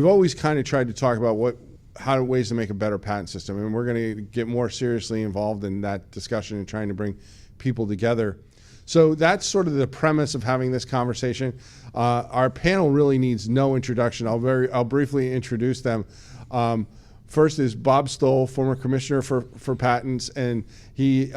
we've always kind of tried to talk about ways to make a better patent system, and we're going to get more seriously involved in that discussion and trying to bring people together. So that's sort of the premise of having this conversation. Our panel really needs no introduction. I'll briefly introduce them. First is Bob Stoll, former commissioner for patents, and he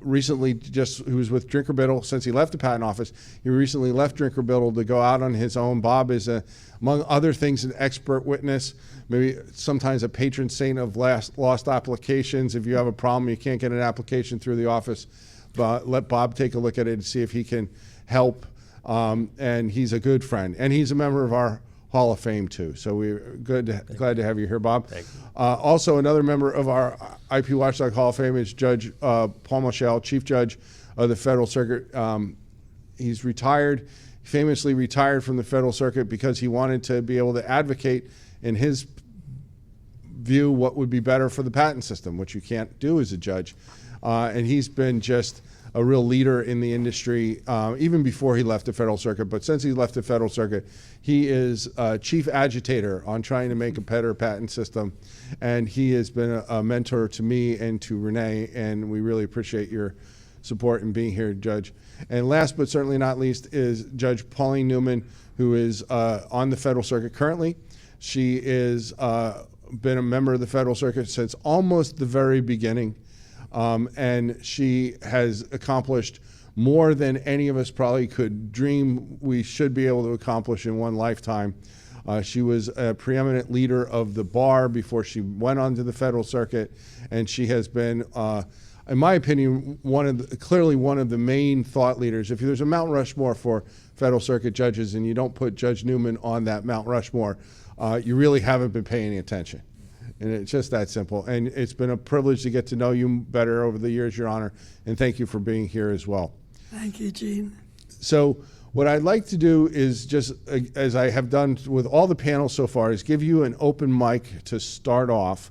recently who was with Drinker Biddle since he left the patent office. He recently left Drinker Biddle to go out on his own. Bob is, among other things, an expert witness, maybe sometimes a patron saint of lost applications. If you have a problem, you can't get an application through the office, but let Bob take a look at it and see if he can help. And he's a good friend, and he's a member of our Hall of Fame too. So we're glad to have you here, Bob. Thank you. Also, another member of our IP Watchdog Hall of Fame is Judge Paul Michel, Chief Judge of the Federal Circuit. He's retired, famously retired from the Federal Circuit because he wanted to be able to advocate, in his view, what would be better for the patent system, which you can't do as a judge. And he's been just a real leader in the industry, even before he left the Federal Circuit. But since he left the Federal Circuit, he is chief agitator on trying to make a better patent system. And he has been a mentor to me and to Renee, and we really appreciate your support in being here, Judge. And last but certainly not least is Judge Pauline Newman, who is on the Federal Circuit currently. She is been a member of the Federal Circuit since almost the very beginning. And she has accomplished more than any of us probably could dream we should be able to accomplish in one lifetime. She was a preeminent leader of the bar before she went on to the Federal Circuit, and she has been, in my opinion, clearly one of the main thought leaders. If there's a Mount Rushmore for Federal Circuit judges and you don't put Judge Newman on that Mount Rushmore, you really haven't been paying attention. And it's just that simple. And it's been a privilege to get to know you better over the years, Your Honor, and thank you for being here as well. Thank you, Gene. So what I'd like to do is just, as I have done with all the panels so far, is give you an open mic to start off,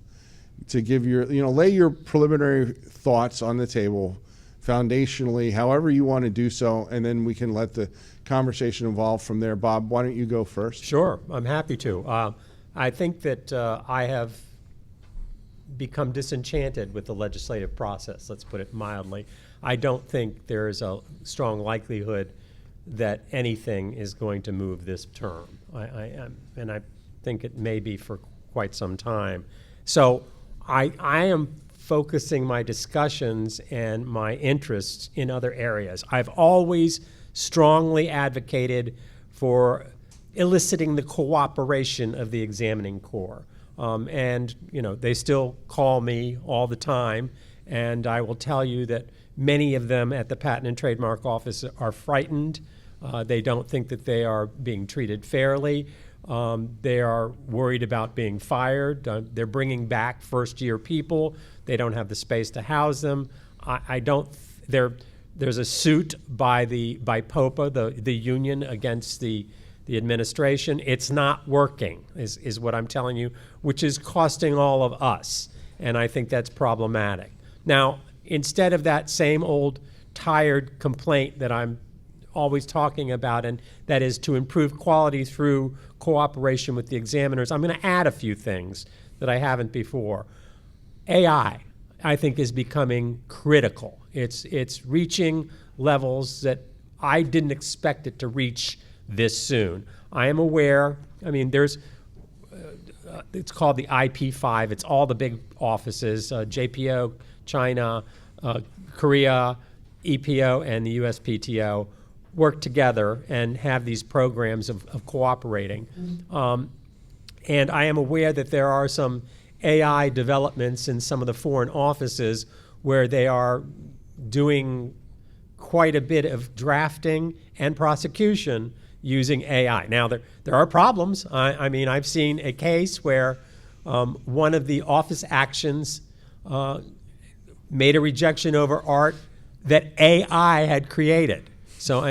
to give your, lay your preliminary thoughts on the table, foundationally, however you want to do so, and then we can let the conversation evolve from there. Bob, why don't you go first? Sure, I'm happy to. I think that I have become disenchanted with the legislative process, let's put it mildly. I don't think there is a strong likelihood that anything is going to move this term. And I think it may be for quite some time. So I am focusing my discussions and my interests in other areas. I've always strongly advocated for eliciting the cooperation of the examining corps. And they still call me all the time, and I will tell you that many of them at the Patent and Trademark Office are frightened. They don't think that they are being treated fairly. They are worried about being fired. They're bringing back first-year people. They don't have the space to house them. There's a suit by POPA, the union, against the administration. It's not working, is what I'm telling you, which is costing all of us, and I think that's problematic. Now, instead of that same old tired complaint that I'm always talking about, and that is to improve quality through cooperation with the examiners, I'm going to add a few things that I haven't before. AI, I think, is becoming critical. It's reaching levels that I didn't expect it to reach this soon. I am aware, there's, it's called the IP5. It's all the big offices, JPO, China, Korea, EPO, and the USPTO work together and have these programs of cooperating. And I am aware that there are some AI developments in some of the foreign offices where they are doing quite a bit of drafting and prosecution using AI. Now, there are problems. I've seen a case where one of the office actions made a rejection over art that AI had created. So,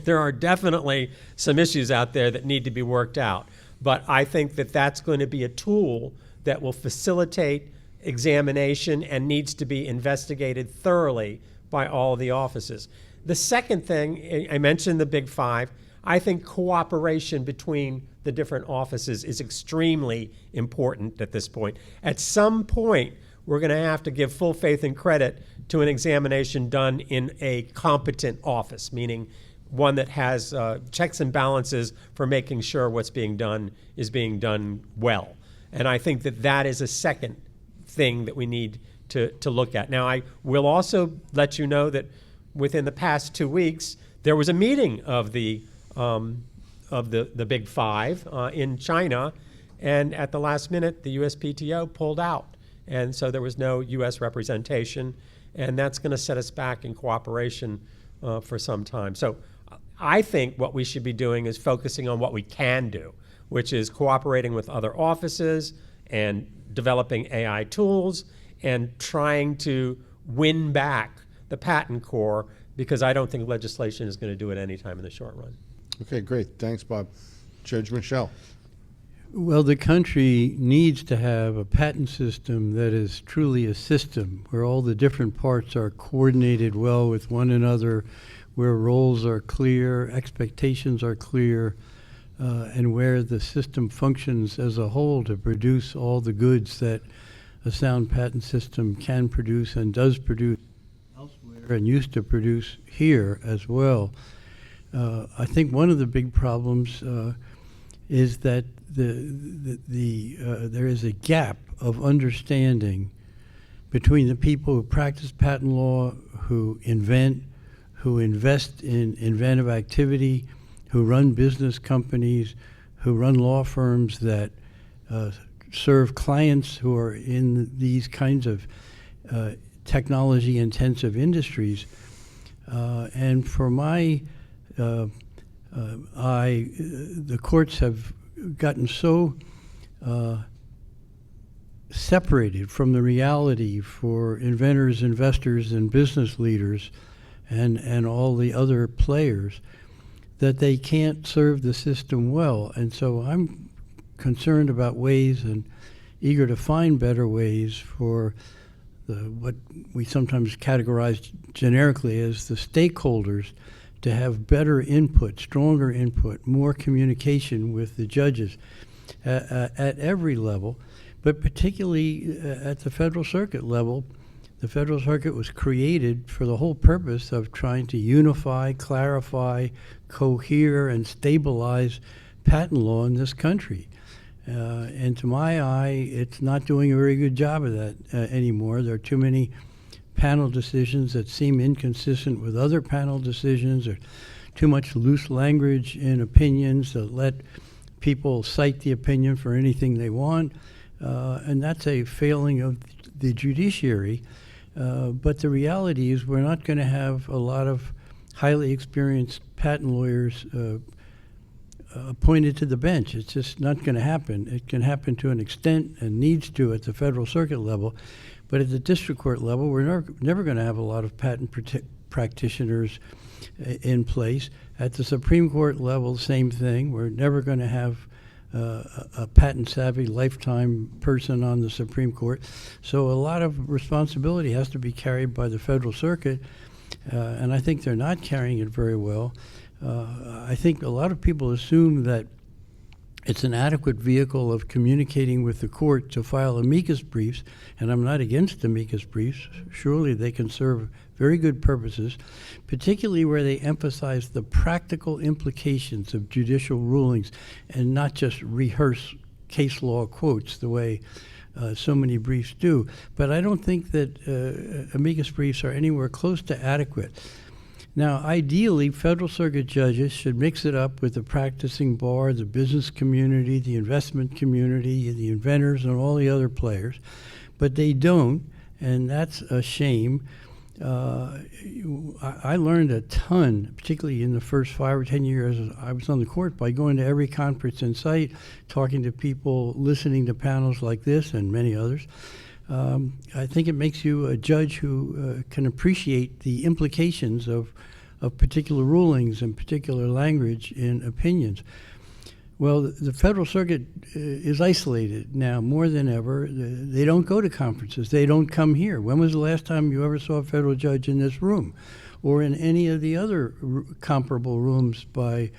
there are definitely some issues out there that need to be worked out. But I think that that's going to be a tool that will facilitate examination and needs to be investigated thoroughly by all the offices. The second thing, I mentioned the big five. I think cooperation between the different offices is extremely important at this point. At some point, we're going to have to give full faith and credit to an examination done in a competent office, meaning one that has checks and balances for making sure what's being done is being done well. And I think that that is a second thing that we need to look at. Now, I will also let you know that within the past 2 weeks, there was a meeting of the Big Five in China, and at the last minute, the USPTO pulled out. And so there was no U.S. representation, and that's going to set us back in cooperation for some time. So I think what we should be doing is focusing on what we can do, which is cooperating with other offices and developing AI tools and trying to win back the patent core, because I don't think legislation is going to do it anytime in the short run. Okay, great. Thanks, Bob. Judge Michel. Well, the country needs to have a patent system that is truly a system, where all the different parts are coordinated well with one another, where roles are clear, expectations are clear, and where the system functions as a whole to produce all the goods that a sound patent system can produce and does produce elsewhere and used to produce here as well. I think one of the big problems is that there is a gap of understanding between the people who practice patent law, who invent, who invest in inventive activity, who run business companies, who run law firms that serve clients who are in these kinds of technology-intensive industries. And for my the courts have gotten so separated from the reality for inventors, investors, and business leaders and all the other players that they can't serve the system well. And so I'm concerned about ways and eager to find better ways for what we sometimes categorize generically as the stakeholders to have better input, stronger input, more communication with the judges at every level, but particularly at the Federal Circuit level. The Federal Circuit was created for the whole purpose of trying to unify, clarify, cohere, and stabilize patent law in this country. And to my eye, it's not doing a very good job of that anymore. There are too many panel decisions that seem inconsistent with other panel decisions, or too much loose language in opinions that let people cite the opinion for anything they want. And that's a failing of the judiciary. But the reality is we're not going to have a lot of highly experienced patent lawyers appointed to the bench. It's just not going to happen. It can happen to an extent and needs to at the Federal Circuit level, but at the district court level, we're never going to have a lot of patent practitioners in place. At the Supreme Court level, same thing. We're never going to have a patent-savvy lifetime person on the Supreme Court. So a lot of responsibility has to be carried by the Federal Circuit, and I think they're not carrying it very well. I think a lot of people assume that it's an adequate vehicle of communicating with the court to file amicus briefs, and I'm not against amicus briefs. Surely they can serve very good purposes, particularly where they emphasize the practical implications of judicial rulings and not just rehearse case law quotes the way so many briefs do. But I don't think that amicus briefs are anywhere close to adequate. Now, ideally, Federal Circuit judges should mix it up with the practicing bar, the business community, the investment community, the inventors, and all the other players. But they don't, and that's a shame. I learned a ton, particularly in the first 5 or 10 years I was on the court, by going to every conference in sight, talking to people, listening to panels like this and many others. I think it makes you a judge who can appreciate the implications of particular rulings and particular language in opinions. Well, the Federal Circuit is isolated now more than ever. They don't go to conferences. They don't come here. When was the last time you ever saw a federal judge in this room or in any of the other comparable rooms by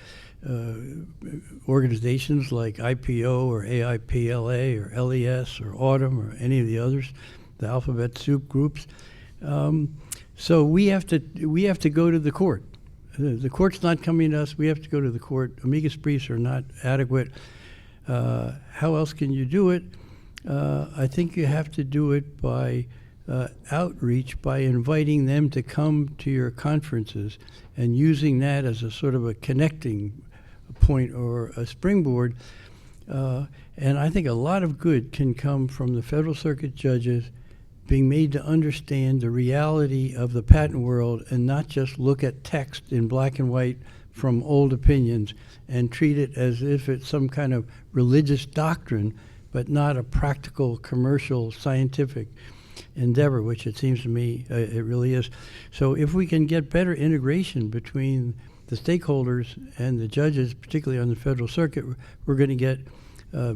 organizations like IPO or AIPLA or LES or Autumn or any of the others, the alphabet soup groups. So we have to go to the court. The court's not coming to us. We have to go to the court. Amicus briefs are not adequate. How else can you do it? I think you have to do it by outreach, by inviting them to come to your conferences and using that as a sort of a connecting point or a springboard. And I think a lot of good can come from the Federal Circuit judges being made to understand the reality of the patent world and not just look at text in black and white from old opinions and treat it as if it's some kind of religious doctrine, but not a practical, commercial, scientific endeavor, which it seems to me it really is. So if we can get better integration between the stakeholders and the judges, particularly on the Federal Circuit, we're going to get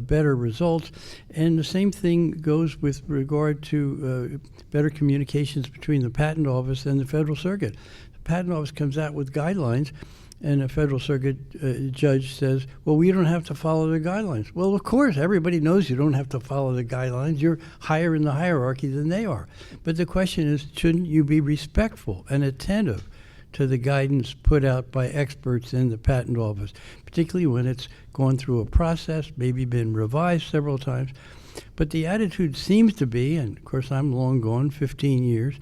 better results. And the same thing goes with regard to better communications between the Patent Office and the Federal Circuit. The Patent Office comes out with guidelines, and a Federal Circuit judge says, well, we don't have to follow the guidelines. Well, of course, everybody knows you don't have to follow the guidelines. You're higher in the hierarchy than they are. But the question is, shouldn't you be respectful and attentive to the guidance put out by experts in the Patent Office, particularly when it's gone through a process, maybe been revised several times. But the attitude seems to be, and of course I'm long gone, 15 years,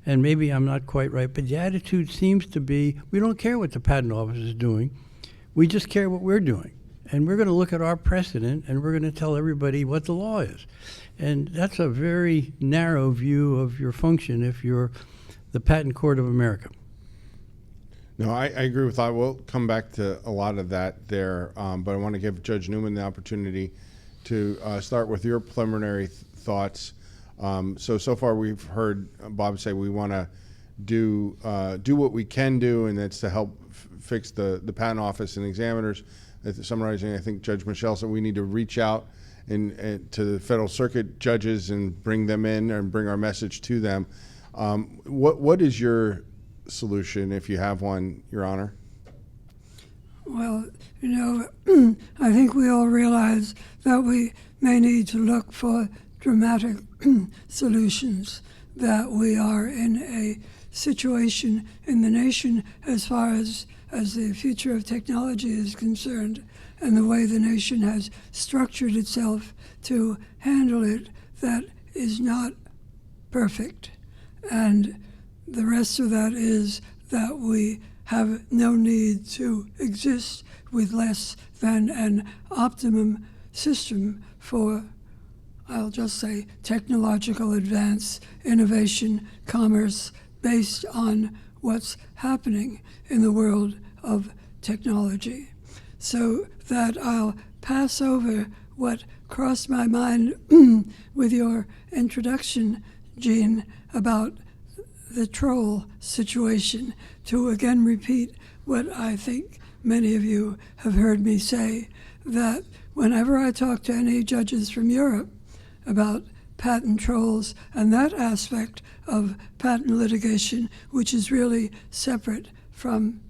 and maybe I'm not quite right, but the attitude seems to be, we don't care what the Patent Office is doing, we just care what we're doing. And we're going to look at our precedent, and we're going to tell everybody what the law is. And that's a very narrow view of your function if you're the Patent Court of America. No, I agree with that. We'll come back to a lot of that there, but I want to give Judge Newman the opportunity to start with your preliminary thoughts. So far we've heard Bob say we want to do what we can do, and that's to help fix the Patent Office and examiners. Summarizing, I think Judge Michel said we need to reach out and to the Federal Circuit judges and bring them in and bring our message to them. What is your solution, if you have one, Your Honor? Well, I think we all realize that we may need to look for dramatic solutions, that we are in a situation in the nation as far as the future of technology is concerned and the way the nation has structured itself to handle it that is not perfect. And the rest of that is that we have no need to exist with less than an optimum system for, I'll just say, technological advance, innovation, commerce, based on what's happening in the world of technology. So that I'll pass over what crossed my mind with your introduction, Gene, about the troll situation, to again repeat what I think many of you have heard me say, that whenever I talk to any judges from Europe about patent trolls and that aspect of patent litigation, which is really separate from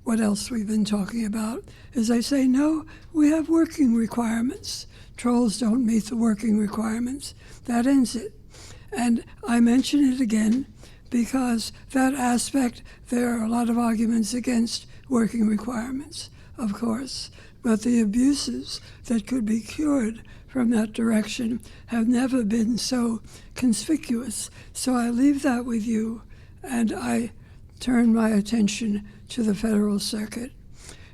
what else we've been talking about, is they say, no, we have working requirements. Trolls don't meet the working requirements. That ends it. And I mention it again because that aspect, there are a lot of arguments against working requirements, of course, but the abuses that could be cured from that direction have never been so conspicuous. So I leave that with you, and I turn my attention to the Federal Circuit.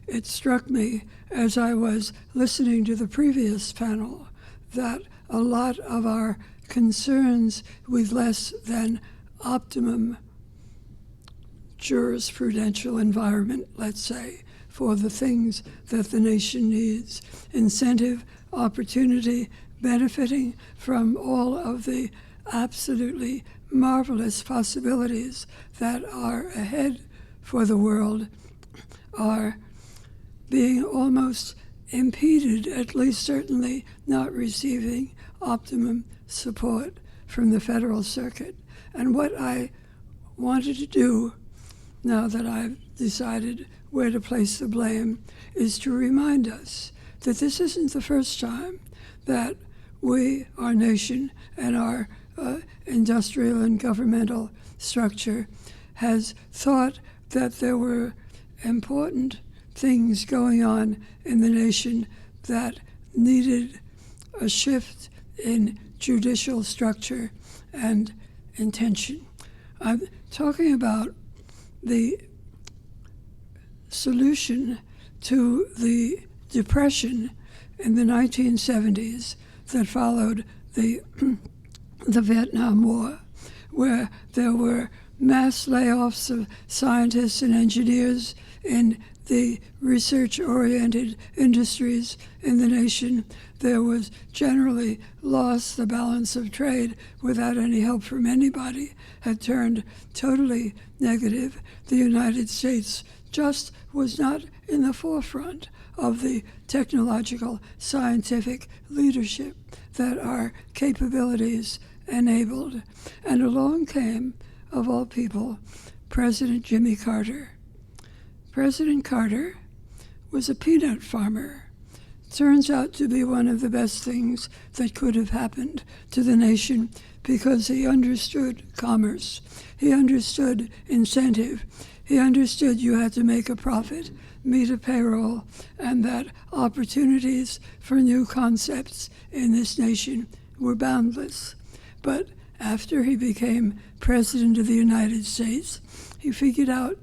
It struck me as I was listening to the previous panel that a lot of our concerns with less than optimum jurisprudential environment, let's say, for the things that the nation needs, incentive, opportunity, benefiting from all of the absolutely marvelous possibilities that are ahead for the world, are being almost impeded, at least certainly not receiving optimum support from the Federal Circuit. And what I wanted to do, now that I've decided where to place the blame, is to remind us that this isn't the first time that we, our nation, and our industrial and governmental structure has thought that there were important things going on in the nation that needed a shift in judicial structure and intention. I'm talking about the solution to the depression in the 1970s that followed the Vietnam War, where there were mass layoffs of scientists and engineers in the research-oriented industries in the nation. There was generally lost the balance of trade without any help from anybody, had turned totally negative. The United States just was not in the forefront of the technological, scientific leadership that our capabilities enabled. And along came, of all people, President Jimmy Carter. President Carter was a peanut farmer. Turns out to be one of the best things that could have happened to the nation because he understood commerce. He understood incentive. He understood you had to make a profit, meet a payroll, and that opportunities for new concepts in this nation were boundless. But after he became President of the United States, he figured out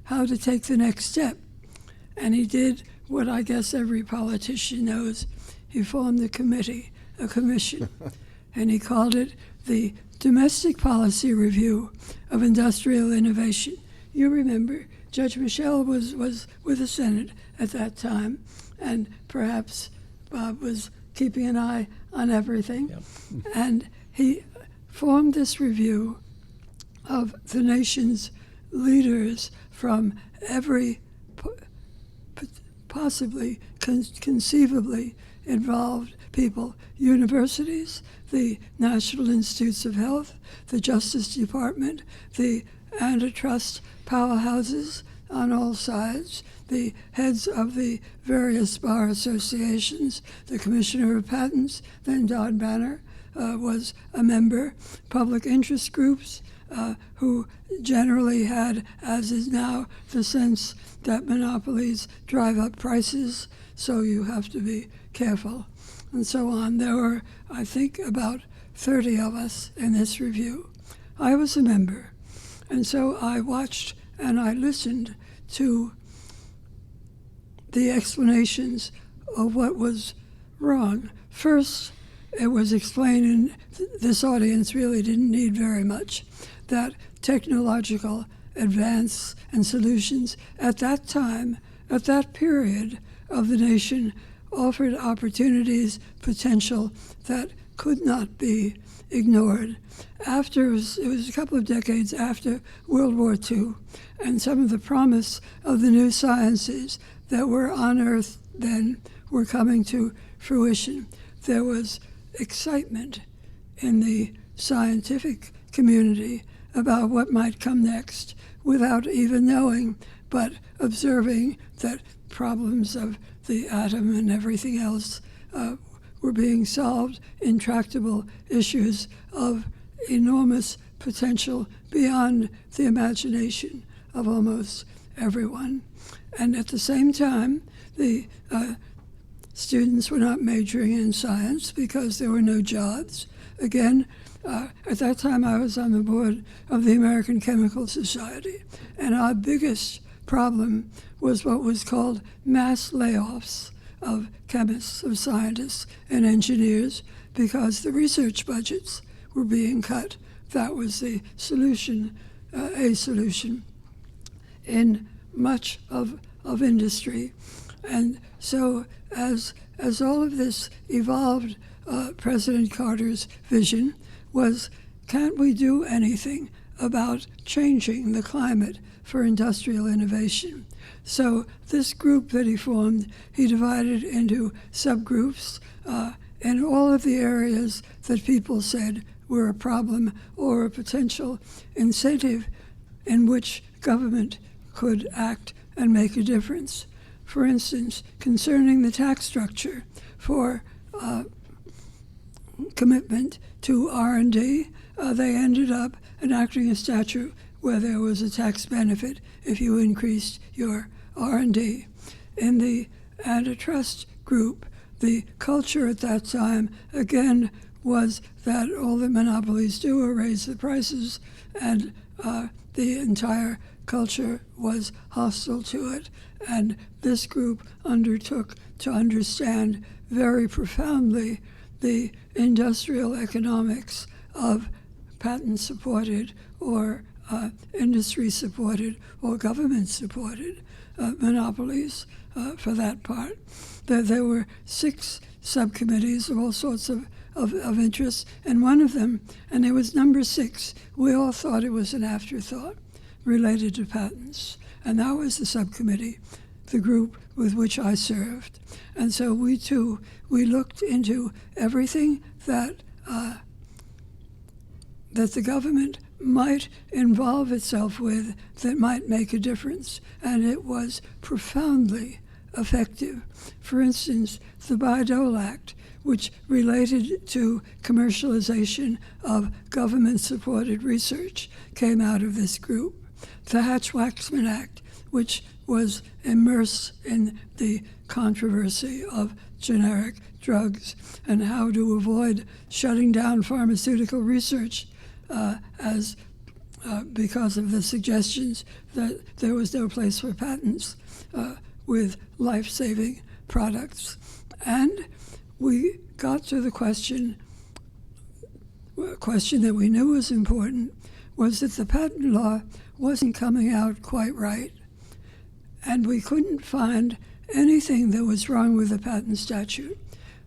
how to take the next step. And he did what I guess every politician knows. He formed a commission, and he called it the Domestic Policy Review of Industrial Innovation. You remember, Judge Michel was with the Senate at that time, and perhaps Bob was keeping an eye on everything. Yep. And he formed this review of the nation's leaders from every possibly, conceivably involved people, universities, the National Institutes of Health, the Justice Department, the antitrust powerhouses on all sides, the heads of the various bar associations, the Commissioner of Patents, then Don Banner, was a member, public interest groups who generally had, as is now, the sense that monopolies drive up prices, so you have to be careful, and so on. There were, I think, about 30 of us in this review. I was a member, and so I watched and I listened to the explanations of what was wrong. First, it was explained, and this audience really didn't need very much, that technological advance and solutions at that time, at that period of the nation, offered opportunities, potential that could not be ignored. It was a couple of decades after World War II, and some of the promise of the new sciences that were unearthed then were coming to fruition. There was excitement in the scientific community about what might come next without even knowing, but observing that problems of the atom and everything else were being solved, intractable issues of enormous potential beyond the imagination of almost everyone. And at the same time, the students were not majoring in science because there were no jobs. Again, at that time I was on the board of the American Chemical Society, and our biggest problem was what was called mass layoffs of chemists, of scientists, and engineers because the research budgets were being cut. That was the solution, a solution in much of industry. And so as all of this evolved, President Carter's vision was, can't we do anything about changing the climate for industrial innovation? So this group that he formed, he divided into subgroups in all of the areas that people said were a problem or a potential incentive in which government could act and make a difference. For instance, concerning the tax structure for commitment to R&D, they ended up enacting a statute where there was a tax benefit if you increased your R&D. In the antitrust group, the culture at that time, again, was that all the monopolies do are raise the prices, and the entire culture was hostile to it. And this group undertook to understand very profoundly the industrial economics of patent-supported or industry-supported or government-supported monopolies for that part. There were 6 subcommittees of all sorts of interests, and one of them, and it was number 6, we all thought it was an afterthought related to patents. And that was the subcommittee, the group with which I served. And so we too, we looked into everything that the government might involve itself with that might make a difference, and it was profoundly effective. For instance, the Bayh-Dole Act, which related to commercialization of government-supported research, came out of this group. The Hatch-Waxman Act, which was immersed in the controversy of generic drugs and how to avoid shutting down pharmaceutical research because of the suggestions that there was no place for patents with life-saving products. And we got to the question that we knew was important, was that the patent law wasn't coming out quite right. And we couldn't find anything that was wrong with the patent statute.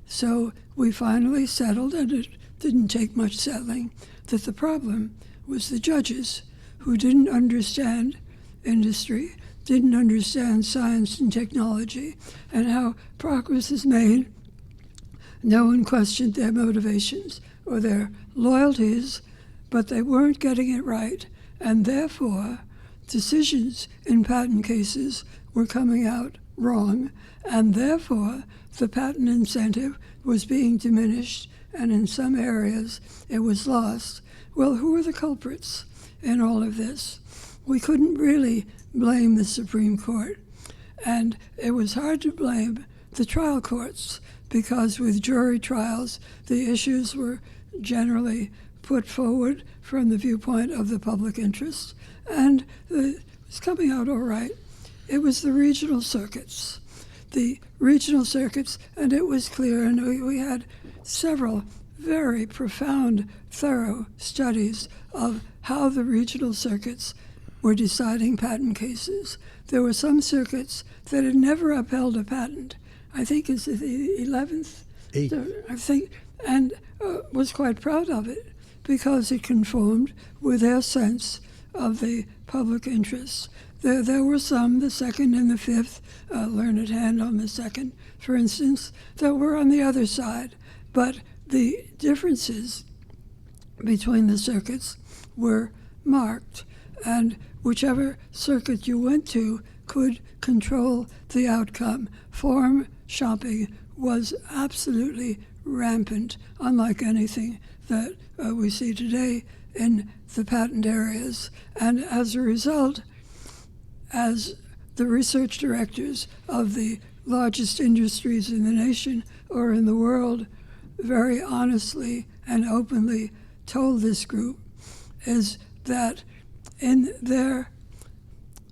So we finally settled, and it didn't take much settling, that the problem was the judges who didn't understand industry, didn't understand science and technology, and how progress is made. No one questioned their motivations or their loyalties, but they weren't getting it right, and therefore decisions in patent cases were coming out wrong, and therefore the patent incentive was being diminished, and in some areas it was lost. Well, who are the culprits in all of this? We couldn't really blame the Supreme Court, and it was hard to blame the trial courts, because with jury trials, the issues were generally put forward from the viewpoint of the public interest, and it was coming out all right. It was the regional circuits. And it was clear, and we had several very profound, thorough studies of how the regional circuits were deciding patent cases. There were some circuits that had never upheld a patent. I think it's the 11th, 8th. I think, and was quite proud of it because it conformed with their sense of the public interest. There were some, the 2nd and the 5th, learned hand on the 2nd, for instance, that were on the other side. But the differences between the circuits were marked, and whichever circuit you went to could control the outcome. Forum shopping was absolutely rampant, unlike anything that we see today in the patent areas. And as a result, as the research directors of the largest industries in the nation or in the world very honestly and openly told this group, is that in their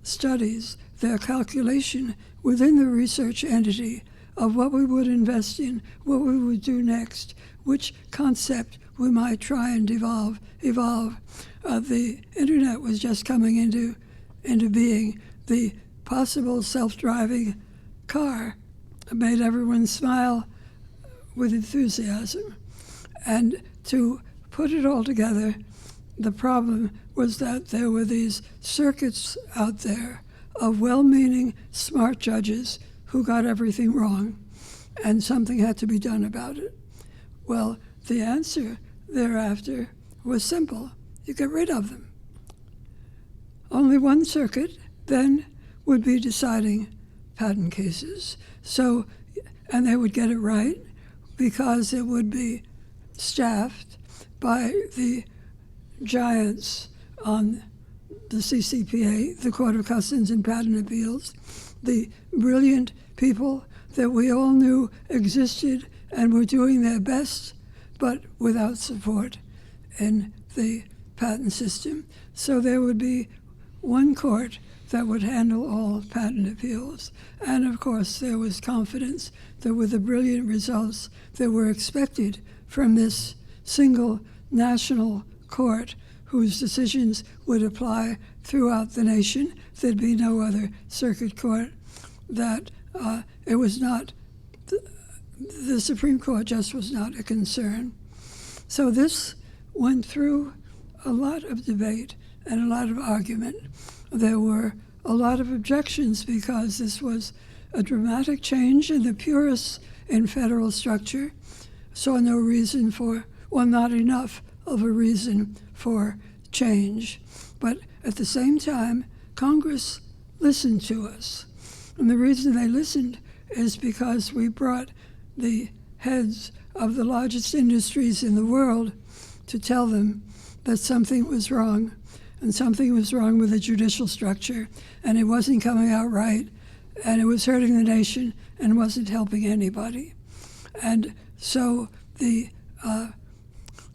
studies, their calculation within the research entity of what we would invest in, what we would do next, which concept we might try and evolve. The internet was just coming into being. The possible self-driving car made everyone smile with enthusiasm. And to put it all together, the problem was that there were these circuits out there of well-meaning, smart judges who got everything wrong, and something had to be done about it. Well, the answer thereafter was simple. You get rid of them. Only one circuit then would be deciding patent cases. So, and they would get it right because it would be staffed by the giants on the CCPA, the Court of Customs and Patent Appeals, the brilliant people that we all knew existed and were doing their best, but without support in the patent system. So there would be one court that would handle all patent appeals. And of course, there was confidence that with the brilliant results that were expected from this single national court, whose decisions would apply throughout the nation, there'd be no other circuit court, that it was not, the Supreme Court just was not a concern. So this went through a lot of debate and a lot of argument. There were a lot of objections because this was a dramatic change, and the purists in federal structure saw no reason for, well, not enough of a reason for change. But at the same time, Congress listened to us. And the reason they listened is because we brought the heads of the largest industries in the world to tell them that something was wrong, and something was wrong with the judicial structure, and it wasn't coming out right, and it was hurting the nation and wasn't helping anybody. And so the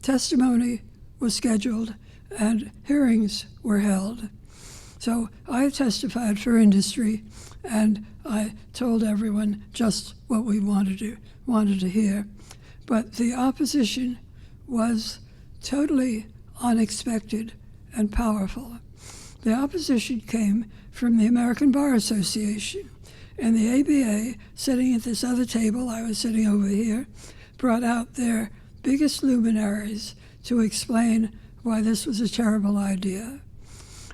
testimony was scheduled and hearings were held. So I testified for industry, and I told everyone just what we wanted to hear. But the opposition was totally unexpected and powerful. The opposition came from the American Bar Association, and the ABA, sitting at this other table, I was sitting over here, brought out their biggest luminaries to explain why this was a terrible idea.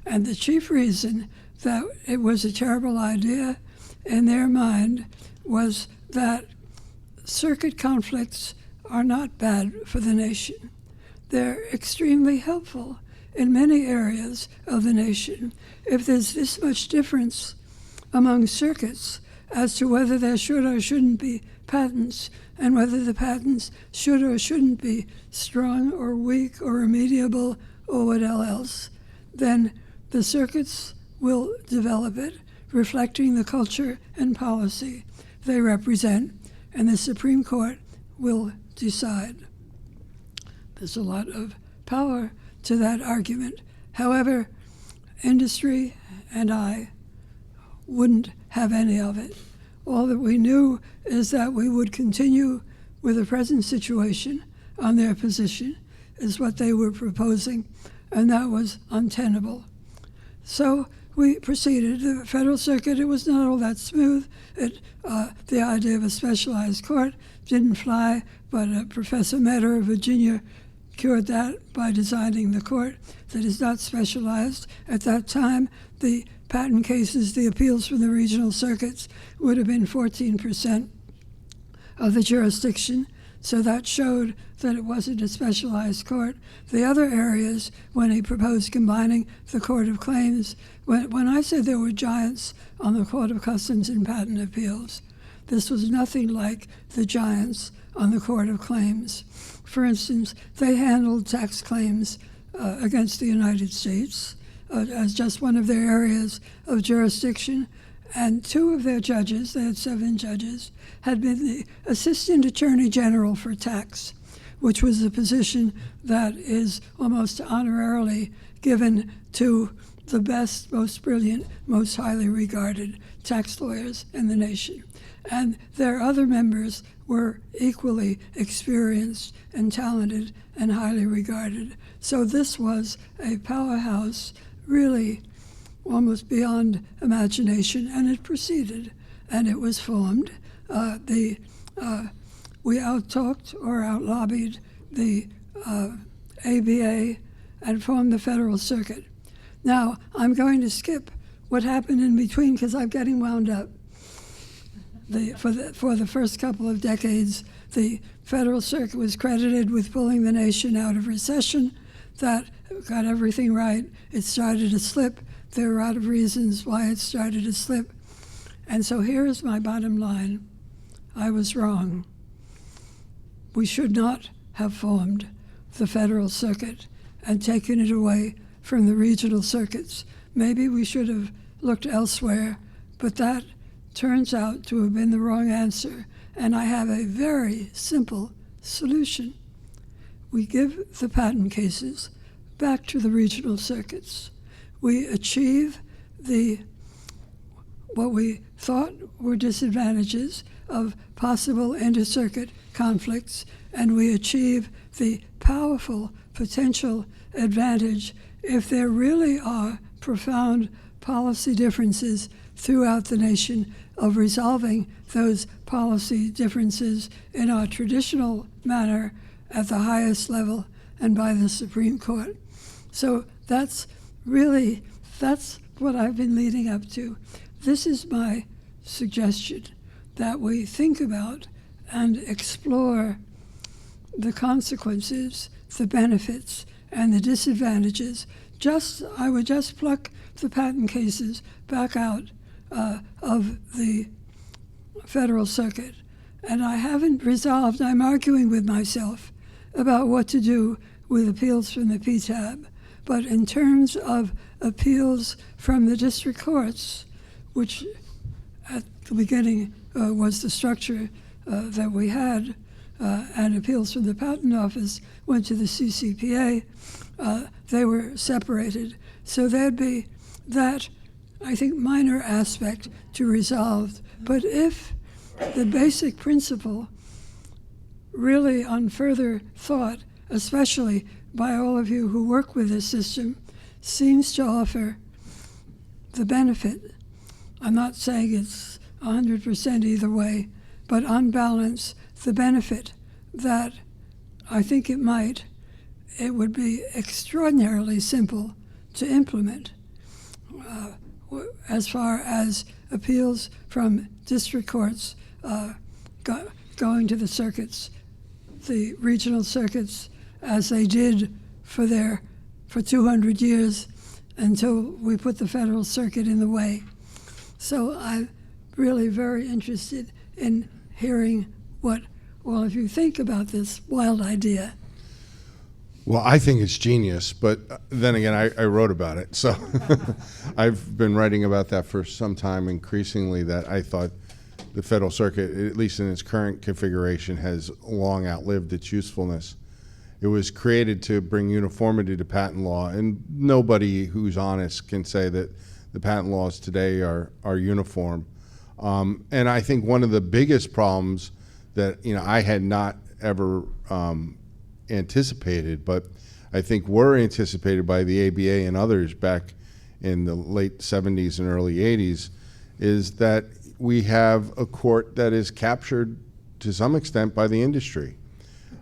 And the chief reason that it was a terrible idea in their mind was that circuit conflicts are not bad for the nation. They're extremely helpful in many areas of the nation. If there's this much difference among circuits as to whether there should or shouldn't be patents, and whether the patents should or shouldn't be strong or weak or remediable or what else, then the circuits will develop it, reflecting the culture and policy they represent, and the Supreme Court will decide. There's a lot of power to that argument. However, industry and I wouldn't have any of it. All that we knew is that we would continue with the present situation on their position, is what they were proposing, and that was untenable. So we proceeded. The Federal Circuit, it was not all that smooth. The idea of a specialized court didn't fly, but Professor Metter of Virginia cured that by designing the court that is not specialized. At that time, the patent cases, the appeals from the regional circuits, would have been 14% of the jurisdiction. So that showed that it wasn't a specialized court. The other areas, when he proposed combining the Court of Claims, when I said there were giants on the Court of Customs and Patent Appeals, this was nothing like the giants on the Court of Claims. For instance, they handled tax claims against the United States as just one of their areas of jurisdiction. And two of their judges, they had 7 judges, had been the Assistant Attorney General for Tax, which was a position that is almost honorarily given to the best, most brilliant, most highly regarded tax lawyers in the nation. And their other members were equally experienced and talented and highly regarded. So this was a powerhouse, really almost beyond imagination, and it proceeded, and it was formed. We out-talked or out-lobbied the ABA and formed the Federal Circuit. Now, I'm going to skip what happened in between because I'm getting wound up. For the first couple of decades, the Federal Circuit was credited with pulling the nation out of recession. That got everything right. It started to slip. there are a lot of reasons why it started to slip. And so here is my bottom line. I was wrong. We should not have formed the Federal Circuit and taken it away from the regional circuits. Maybe we should have looked elsewhere, but that turns out to have been the wrong answer. And I have a very simple solution. We give the patent cases back to the regional circuits. We achieve what we thought were disadvantages of possible inter-circuit conflicts, and we achieve the powerful potential advantage if there really are profound policy differences throughout the nation of resolving those policy differences in our traditional manner at the highest level and by the Supreme Court. So that's what I've been leading up to. This is my suggestion, that we think about and explore the consequences, the benefits, and the disadvantages. I would just pluck the patent cases back out of the Federal Circuit. And I haven't resolved, I'm arguing with myself about what to do with appeals from the PTAB. But in terms of appeals from the district courts, which at the beginning was the structure that we had, and appeals from the Patent Office went to the CCPA, they were separated. So there'd be that, I think, minor aspect to resolve. But if the basic principle, really on further thought, especially by all of you who work with this system, seems to offer the benefit, I'm not saying it's 100% either way, but on balance, the benefit that I think it would be extraordinarily simple to implement as far as appeals from district courts going to the circuits, the regional circuits, as they did for 200 years until we put the Federal Circuit in the way. So I'm really very interested in hearing what all of you think about this wild idea. Well, I think it's genius, but then again, I wrote about it. So I've been writing about that for some time, increasingly, that I thought the Federal Circuit, at least in its current configuration, has long outlived its usefulness. It was created to bring uniformity to patent law, and nobody who's honest can say that the patent laws today are uniform. And I think one of the biggest problems that I had not ever anticipated, but I think were anticipated by the ABA and others back in the late 70s and early 80s, is that we have a court that is captured to some extent by the industry.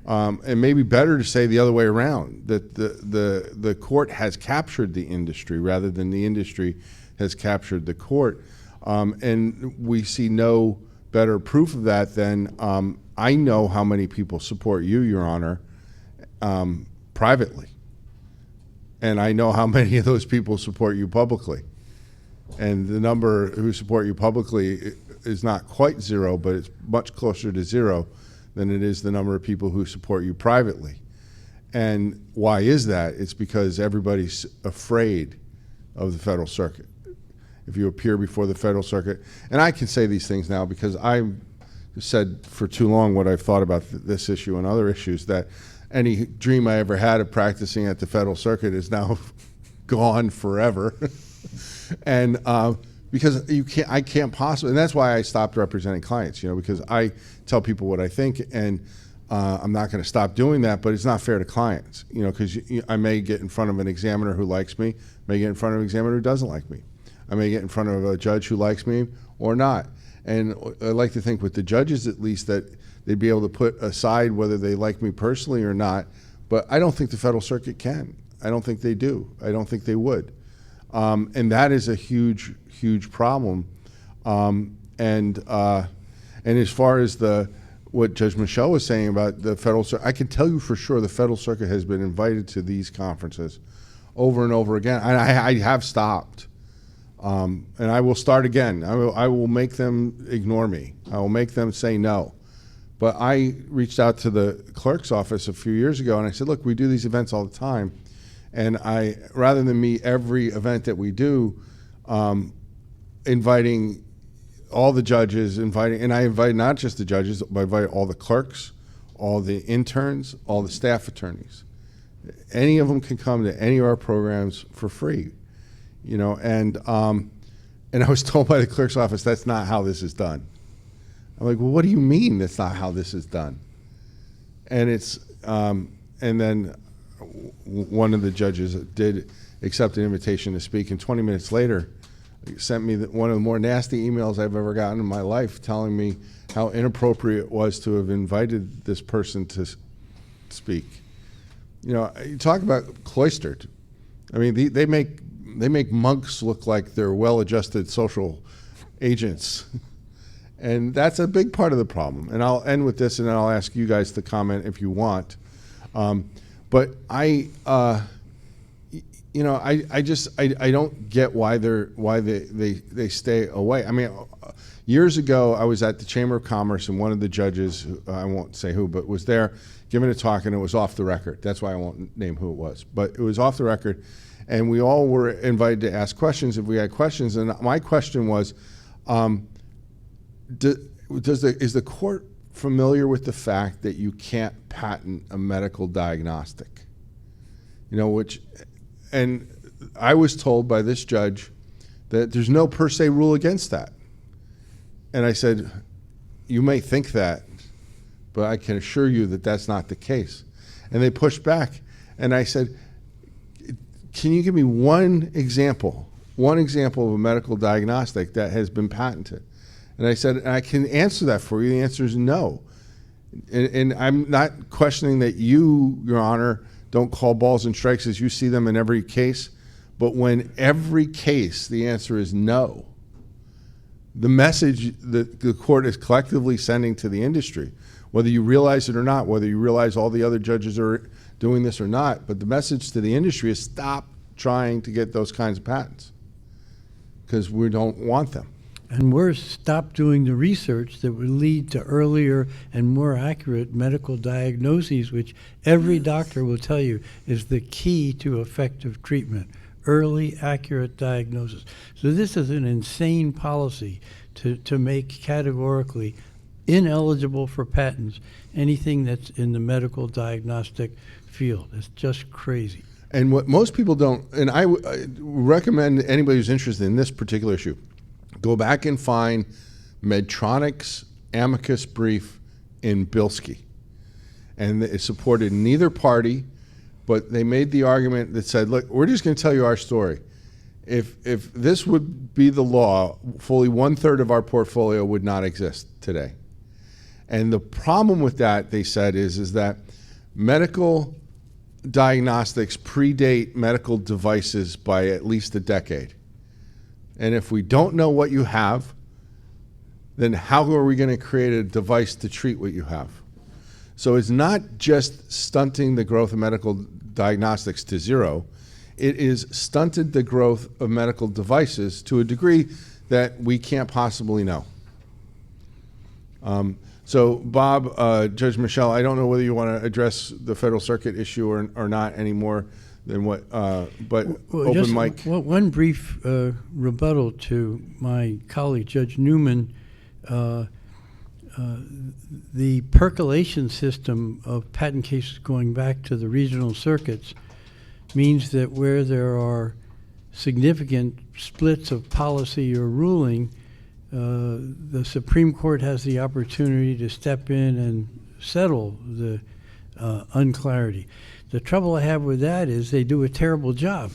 And maybe better to say the other way around, that the court has captured the industry rather than the industry has captured the court. And we see no better proof of that than I know how many people support you, Your Honor, privately. And I know how many of those people support you publicly. And the number who support you publicly is not quite zero, but it's much closer to zero than it is the number of people who support you privately. And why is that? It's because everybody's afraid of the Federal Circuit. If you appear before the Federal Circuit, and I can say these things now because I've said for too long what I've thought about this issue and other issues, that any dream I ever had of practicing at the Federal Circuit is now gone forever. And because I can't possibly, and that's why I stopped representing clients, because I tell people what I think, and I'm not going to stop doing that, but it's not fair to clients, because I may get in front of an examiner who likes me, may get in front of an examiner who doesn't like me. I may get in front of a judge who likes me or not. And I like to think with the judges, at least, that they'd be able to put aside whether they like me personally or not, but I don't think the Federal Circuit can. I don't think they do. I don't think they would. And that is a huge, huge problem. And as far as what Judge Michel was saying about the Federal Circuit, I can tell you for sure the Federal Circuit has been invited to these conferences over and over again. And I have stopped. And I will start again. I will make them ignore me. I will make them say no. But I reached out to the clerk's office a few years ago, and I said, look, we do these events all the time. And rather than me every event that we do, inviting all the judges, and I invite not just the judges, but I invite all the clerks, all the interns, all the staff attorneys. Any of them can come to any of our programs for free, and I was told by the clerk's office, that's not how this is done. I'm like, well, what do you mean that's not how this is done? And and then one of the judges did accept an invitation to speak, and 20 minutes later, sent me one of the more nasty emails I've ever gotten in my life, telling me how inappropriate it was to have invited this person to speak. You talk about cloistered. I mean, they make monks look like they're well-adjusted social agents. And that's a big part of the problem. And I'll end with this, and then I'll ask you guys to comment if you want. But I don't get why they stay away. I mean, years ago, I was at the Chamber of Commerce, and one of the judges, I won't say who, but was there giving a talk, and it was off the record. That's why I won't name who it was. But it was off the record, and we all were invited to ask questions if we had questions. And my question was, is the court familiar with the fact that you can't patent a medical diagnostic? And I was told by this judge that there's no per se rule against that. And I said, you may think that, but I can assure you that that's not the case. And they pushed back. And I said, can you give me one example of a medical diagnostic that has been patented? And I said, I can answer that for you. The answer is no. And I'm not questioning that you, Your Honor, don't call balls and strikes as you see them in every case. But when every case the answer is no, the message that the court is collectively sending to the industry, whether you realize it or not, whether you realize all the other judges are doing this or not, but the message to the industry is stop trying to get those kinds of patents because we don't want them. And worse, stop doing the research that would lead to earlier and more accurate medical diagnoses, which every doctor will tell you is the key to effective treatment. Early, accurate diagnosis. So this is an insane policy to make categorically ineligible for patents anything that's in the medical diagnostic field. It's just crazy. And what most people don't, and I recommend anybody who's interested in this particular issue, go back and find Medtronic's amicus brief in Bilski. And it supported neither party, but they made the argument that said, look, we're just going to tell you our story. If this would be the law, fully 1/3 of our portfolio would not exist today. And the problem with that, they said, is that medical diagnostics predate medical devices by at least a decade. And if we don't know what you have, then how are we going to create a device to treat what you have? So it's not just stunting the growth of medical diagnostics to zero. It is stunted the growth of medical devices to a degree that we can't possibly know. So Bob, Judge Michel, I don't know whether you want to address the Federal Circuit issue or not any more than what, but well, open mic. One brief rebuttal to my colleague, Judge Newman. The percolation system of patent cases going back to the regional circuits means that where there are significant splits of policy or ruling, the Supreme Court has the opportunity to step in and settle the unclarity. The trouble I have with that is they do a terrible job.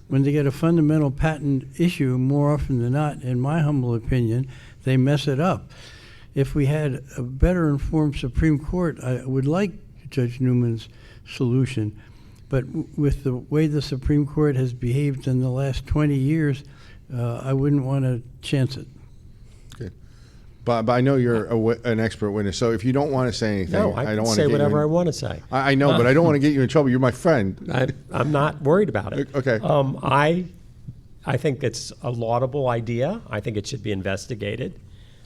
When they get a fundamental patent issue, more often than not, in my humble opinion, they mess it up. If we had a better informed Supreme Court, I would like Judge Newman's solution. But with the way the Supreme Court has behaved in the last 20 years, I wouldn't want to chance it. Okay. Bob, I know you're an expert witness, so if you don't want to say anything, No, I don't can want say to get whatever you I in, want to say. I know, but I don't want to get you in trouble. You're my friend. I'm not worried about it. Okay. I think it's a laudable idea. I think it should be investigated.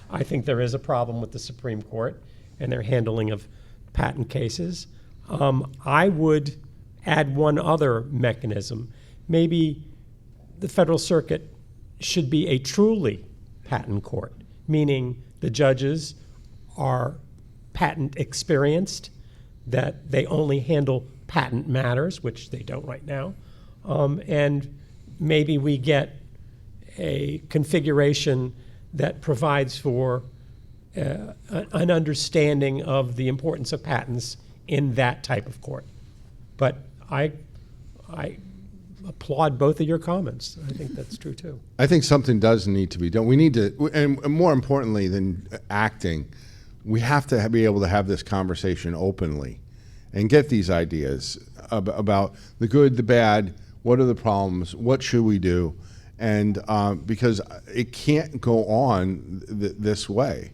I think there is a problem with the Supreme Court and their handling of patent cases. I would add one other mechanism. Maybe the Federal Circuit should be a truly patent court, meaning the judges are patent experienced, that they only handle patent matters, which they don't right now, and maybe we get a configuration that provides for an understanding of the importance of patents in that type of court. But I applaud both of your comments. I think that's true too. I think something does need to be done. We need to, and more importantly than acting, we have to be able to have this conversation openly and get these ideas about the good, the bad, what are the problems, what should we do, and because it can't go on this way.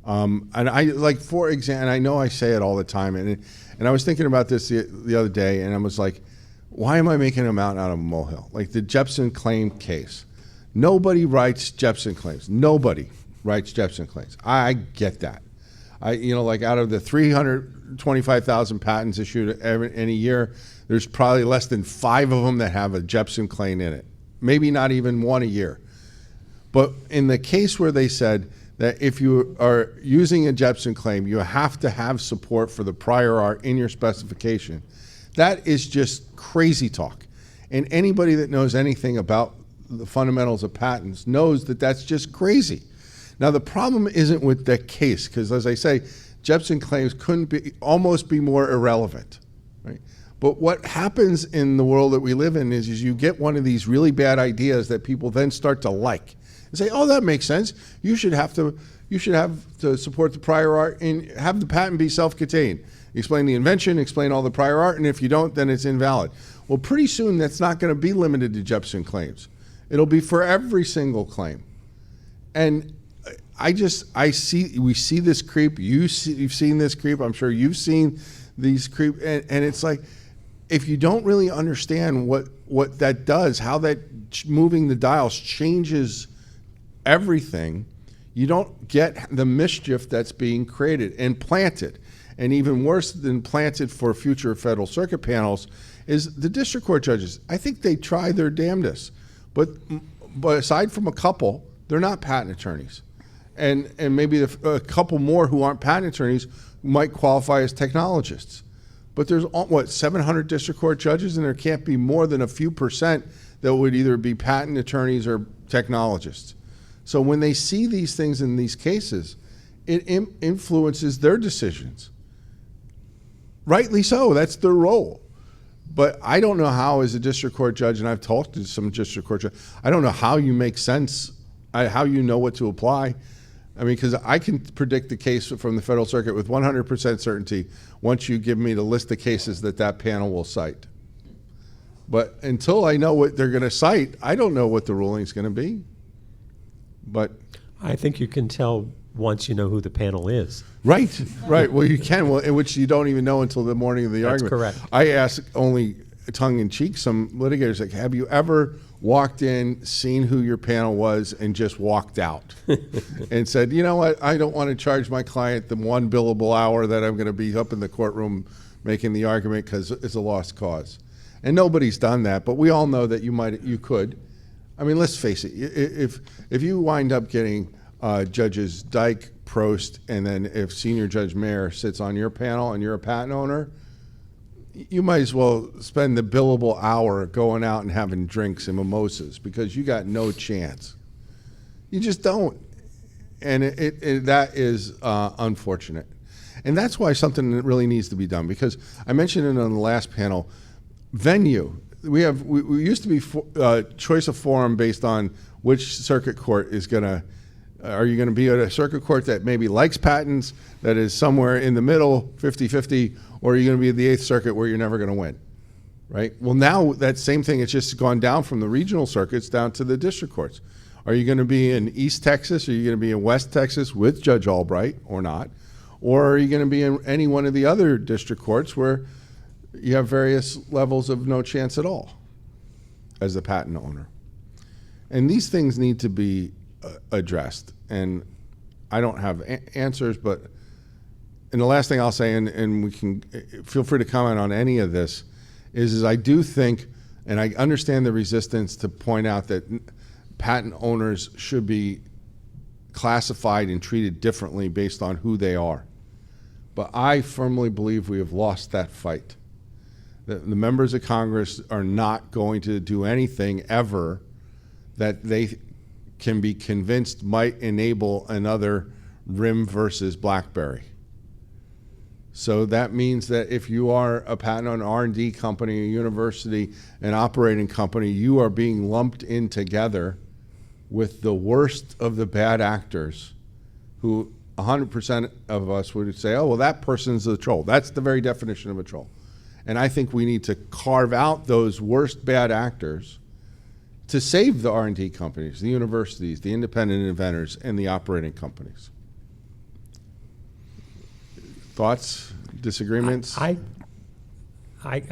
And I, like, for example, I know I say it all the time, and I was thinking about this the other day, and I was like, why am I making a mountain out of a molehill? Like the Jepson claim case. Nobody writes Jepson claims. Nobody writes Jepson claims. I get that. Like out of the 325,000 patents issued any year, there's probably less than 5 of them that have a Jepson claim in it. Maybe not even 1 a year. But in the case where they said that if you are using a Jepson claim, you have to have support for the prior art in your specification. That is just crazy talk. And anybody that knows anything about the fundamentals of patents knows that that's just crazy. Now, the problem isn't with that case, because as I say, Jepson claims couldn't almost be more irrelevant, right? But what happens in the world that we live in is you get one of these really bad ideas that people then start to like and say, oh, that makes sense. You should have to support the prior art and have the patent be self-contained. Explain the invention, explain all the prior art, and if you don't, then it's invalid. Well, pretty soon that's not going to be limited to Jepson claims. It'll be for every single claim. And we see this creep. You've seen this creep. I'm sure you've seen these creep. And it's like, if you don't really understand what that does, how that moving the dials changes everything, you don't get the mischief that's being created and planted. And even worse than planted for future Federal Circuit panels is the district court judges. I think they try their damnedest. But aside from a couple, they're not patent attorneys. And maybe a couple more who aren't patent attorneys might qualify as technologists. But there's, 700 district court judges, and there can't be more than a few percent that would either be patent attorneys or technologists. So when they see these things in these cases, it influences their decisions. Rightly so, that's their role. But I don't know how, as a district court judge, and I've talked to some district court judges, I don't know how you make sense, how you know what to apply. I mean, because I can predict the case from the Federal Circuit with 100% certainty once you give me the list of cases that panel will cite. But until I know what they're going to cite, I don't know what the ruling's going to be. But I think you can tell once you know who the panel is. Right, right. Well, you can, in which you don't even know until the morning of the argument. That's correct. I ask only tongue-in-cheek some litigators, like, have you ever walked in, seen who your panel was, and just walked out and said, you know what, I don't want to charge my client the 1 billable hour that I'm going to be up in the courtroom making the argument because it's a lost cause. And nobody's done that, but we all know that you could. I mean, let's face it, if you wind up getting Judges Dyke, Prost, and then if Senior Judge Mayer sits on your panel and you're a patent owner, you might as well spend the billable hour going out and having drinks and mimosas because you got no chance. You just don't. And that is unfortunate. And that's why something that really needs to be done, because I mentioned it on the last panel, venue. We used to be choice of forum based on which circuit court is going to, are you going to be at a circuit court that maybe likes patents, that is somewhere in the middle, 50-50, or are you going to be at the 8th Circuit where you're never going to win, right? Well, now that same thing, it's just gone down from the regional circuits down to the district courts. Are you going to be in East Texas? Are you going to be in West Texas with Judge Albright or not? Or are you going to be in any one of the other district courts where you have various levels of no chance at all as the patent owner? And these things need to be addressed. And I don't have answers, but, and the last thing I'll say, and we can, feel free to comment on any of this, is I do think, and I understand the resistance to point out that patent owners should be classified and treated differently based on who they are. But I firmly believe we have lost that fight. The members of Congress are not going to do anything ever that they can be convinced might enable another RIM versus BlackBerry. So that means that if you are a patent on R&D company, a university, an operating company, you are being lumped in together with the worst of the bad actors who 100% of us would say, oh, well, that person's a troll. That's the very definition of a troll. And I think we need to carve out those worst bad actors to save the R&D companies, the universities, the independent inventors, and the operating companies. Thoughts, disagreements? I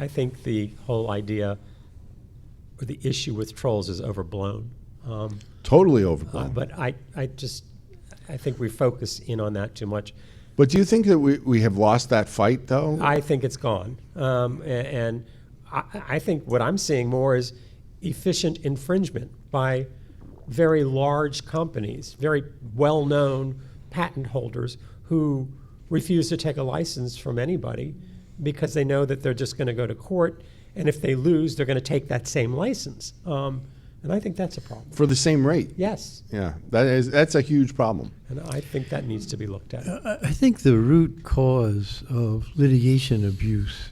think the whole idea or the issue with trolls is overblown. Totally overblown. But I think we focus in on that too much. But do you think that we have lost that fight, though? I think it's gone. And I think what I'm seeing more is efficient infringement by very large companies, very well-known patent holders who refuse to take a license from anybody because they know that they're just going to go to court, and if they lose, they're going to take that same license. And I think that's a problem. For the same rate? Yes. Yeah, that's a huge problem. And I think that needs to be looked at. I think the root cause of litigation abuse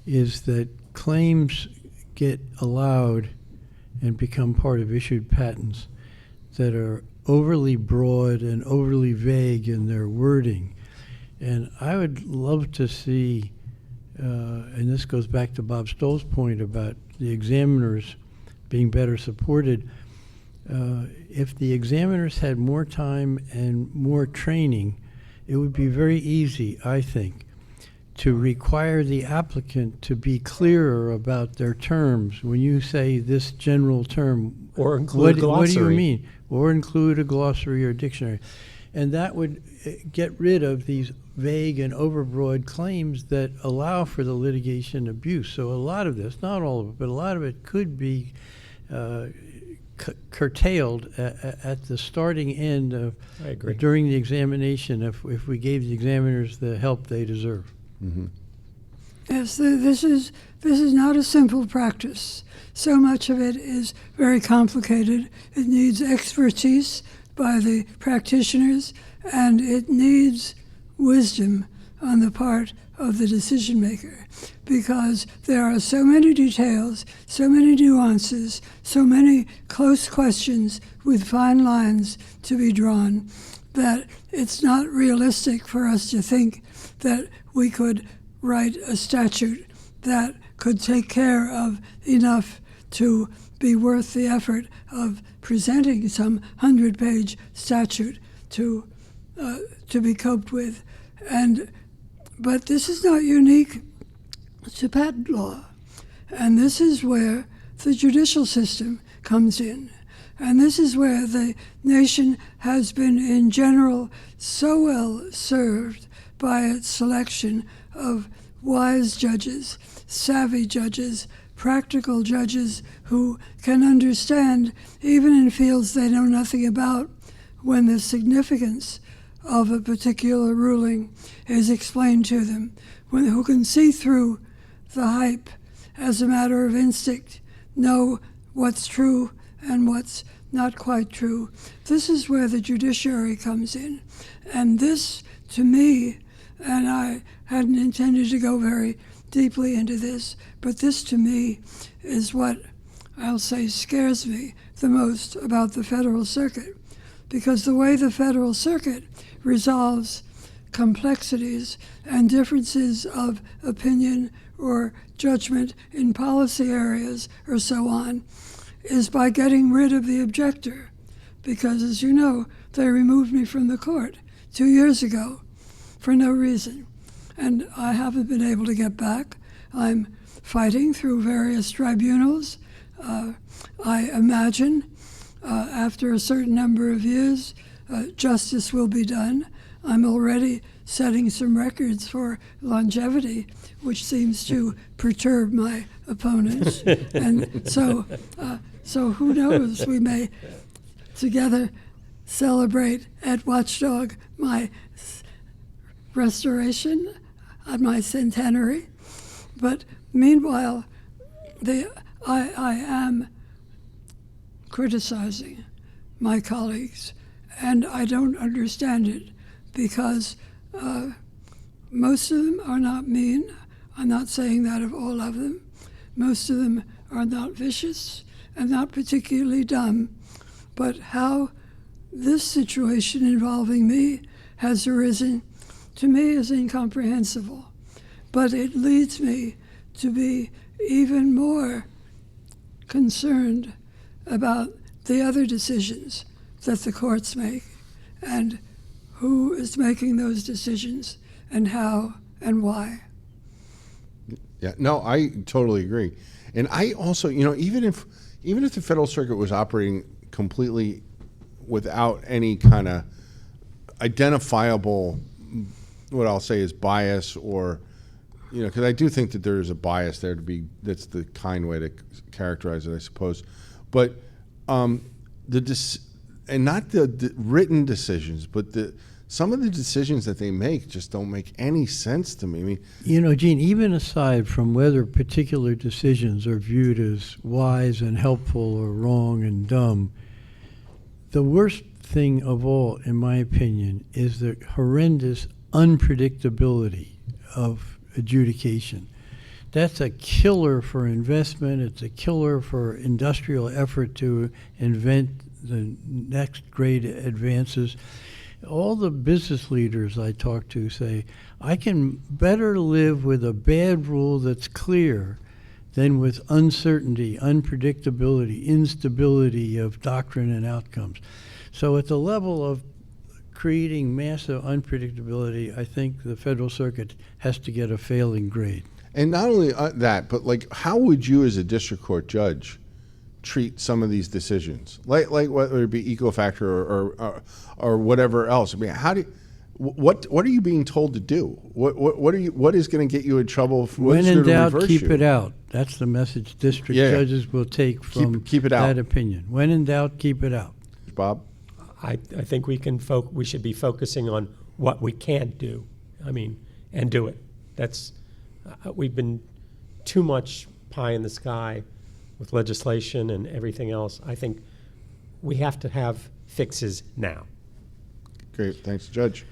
is that claims get allowed and become part of issued patents that are overly broad and overly vague in their wording. And I would love to see, and this goes back to Bob Stoll's point about the examiners being better supported, if the examiners had more time and more training, it would be very easy, I think, to require the applicant to be clearer about their terms. When you say this general term, Or include a glossary. What do you mean? Or include a glossary or dictionary. And that would get rid of these vague and overbroad claims that allow for the litigation abuse. So a lot of this, not all of it, but a lot of it could be curtailed at the starting end of I agree. during the examination if we gave the examiners the help they deserve. Mm-hmm. Yes, this is not a simple practice. So much of it is very complicated. It needs expertise by the practitioners, and it needs wisdom on the part of the decision maker, because there are so many details, so many nuances, so many close questions with fine lines to be drawn, that it's not realistic for us to think that we could write a statute that could take care of enough to be worth the effort of presenting some 100-page statute to be coped with. But this is not unique to patent law. And this is where the judicial system comes in. And this is where the nation has been, in general, so well served by its selection of wise judges, savvy judges, practical judges who can understand, even in fields they know nothing about, when the significance of a particular ruling is explained to them, who can see through the hype as a matter of instinct, know what's true and what's not quite true. This is where the judiciary comes in. And this, to me, and I hadn't intended to go very deeply into this, but this to me is what I'll say scares me the most about the Federal Circuit, because the way the Federal Circuit resolves complexities and differences of opinion or judgment in policy areas or so on is by getting rid of the objector. Because, as you know, they removed me from the court 2 years ago for no reason. And I haven't been able to get back. I'm fighting through various tribunals. I imagine after a certain number of years, justice will be done. I'm already setting some records for longevity, which seems to perturb my opponents. And so who knows, we may together celebrate at Watchdog my restoration on my centenary. But meanwhile, I am criticizing my colleagues, and I don't understand it, because most of them are not mean. I'm not saying that of all of them. Most of them are not vicious and not particularly dumb. But how this situation involving me has arisen, to me, is incomprehensible. But it leads me to be even more concerned about the other decisions that the courts make, and who is making those decisions, and how and why. Yeah, no, I totally agree. And I also, even if the Federal Circuit was operating completely without any kind of identifiable, what I'll say is bias, or, because I do think that there is a bias there that's the kind way to characterize it, I suppose. But and not the written decisions, but some of the decisions that they make just don't make any sense to me. I mean, Gene, even aside from whether particular decisions are viewed as wise and helpful or wrong and dumb, the worst thing of all, in my opinion, is the horrendous unpredictability of adjudication. That's a killer for investment. It's a killer for industrial effort to invent the next great advances. All the business leaders I talk to say, I can better live with a bad rule that's clear than with uncertainty, unpredictability, instability of doctrine and outcomes. So at the level of creating massive unpredictability, I think the Federal Circuit has to get a failing grade. And not only that, but how would you as a district court judge treat some of these decisions, like whether it be Ecofactor or whatever else? I mean, what are you being told to do? What is going to get you in trouble? When in doubt, keep it out. That's the message district judges will take from keep it out. That opinion. When in doubt, keep it out. Bob? I think we should be focusing on what we can't do. And do it. That's we've been too much pie in the sky with legislation and everything else. I think we have to have fixes now. Great, thanks, Judge.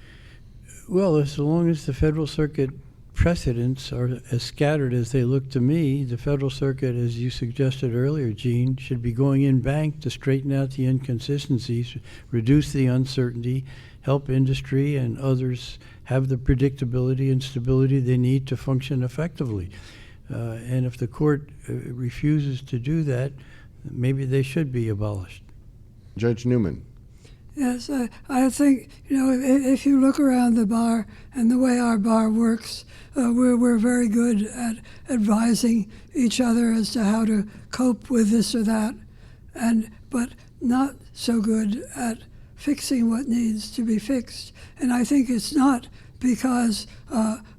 Well, as long as the Federal Circuit precedents are as scattered as they look to me, the Federal Circuit, as you suggested earlier, Gene, should be going in bank to straighten out the inconsistencies, reduce the uncertainty, help industry and others have the predictability and stability they need to function effectively. And if the court refuses to do that, maybe they should be abolished. Judge Newman. Yes, I think, if you look around the bar and the way our bar works, we're very good at advising each other as to how to cope with this or that, but not so good at fixing what needs to be fixed. And I think it's not because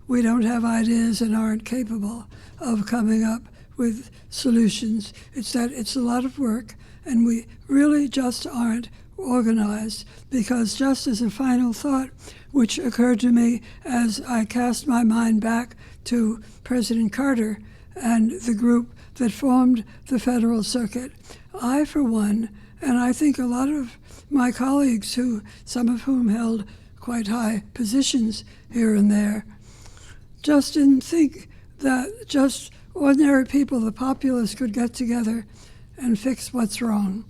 we don't have ideas and aren't capable of coming up with solutions. It's that it's a lot of work, and we really just aren't organized. Because just as a final thought, which occurred to me as I cast my mind back to President Carter and the group that formed the Federal Circuit, I, for one, and I think a lot of my colleagues, some of whom held quite high positions here and there, just didn't think that just ordinary people, the populace, could get together and fix what's wrong.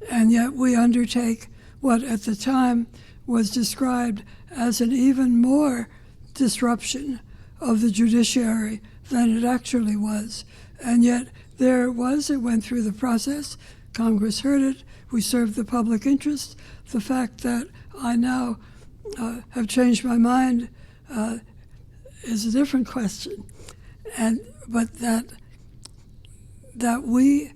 And yet we undertake what at the time was described as an even more disruption of the judiciary than it actually was. And yet there it was, it went through the process, Congress heard it, we served the public interest. The fact that I now have changed my mind is a different question. But that we,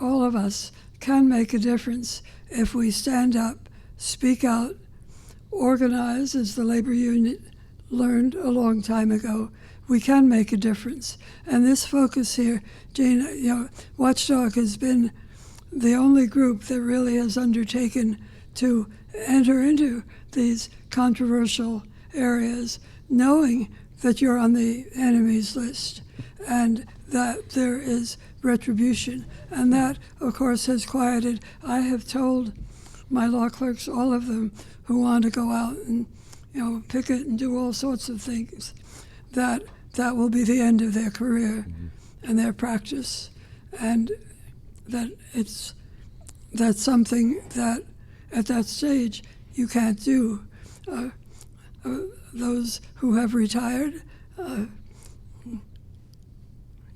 all of of us can make a difference if we stand up, speak out, organize, as the labor union learned a long time ago. We can make a difference. And this focus here, Gene, Watchdog has been the only group that really has undertaken to enter into these controversial areas, knowing that you're on the enemy's list and that there is retribution. And that, of course, has quieted. I have told my law clerks, all of them who want to go out and picket and do all sorts of things, that will be the end of their career and their practice, and that's something that at that stage you can't do. Those who have retired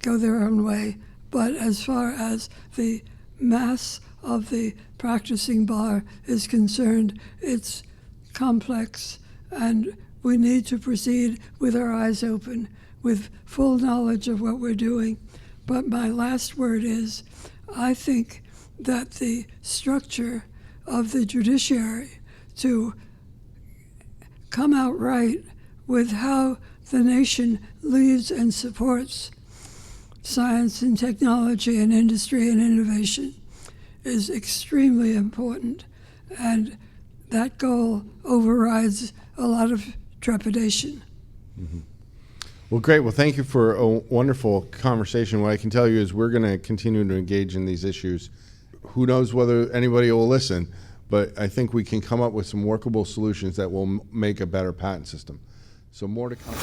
go their own way, but as far as the mass of the practicing bar is concerned, it's complex, and we need to proceed with our eyes open, with full knowledge of what we're doing. But my last word is, I think that the structure of the judiciary to come out right with how the nation leads and supports science and technology and industry and innovation is extremely important, and that goal overrides a lot of trepidation. Mm-hmm. Well, great. Well, thank you for a wonderful conversation. What I can tell you is we're going to continue to engage in these issues. Who knows whether anybody will listen, but I think we can come up with some workable solutions that will make a better patent system. So more to come.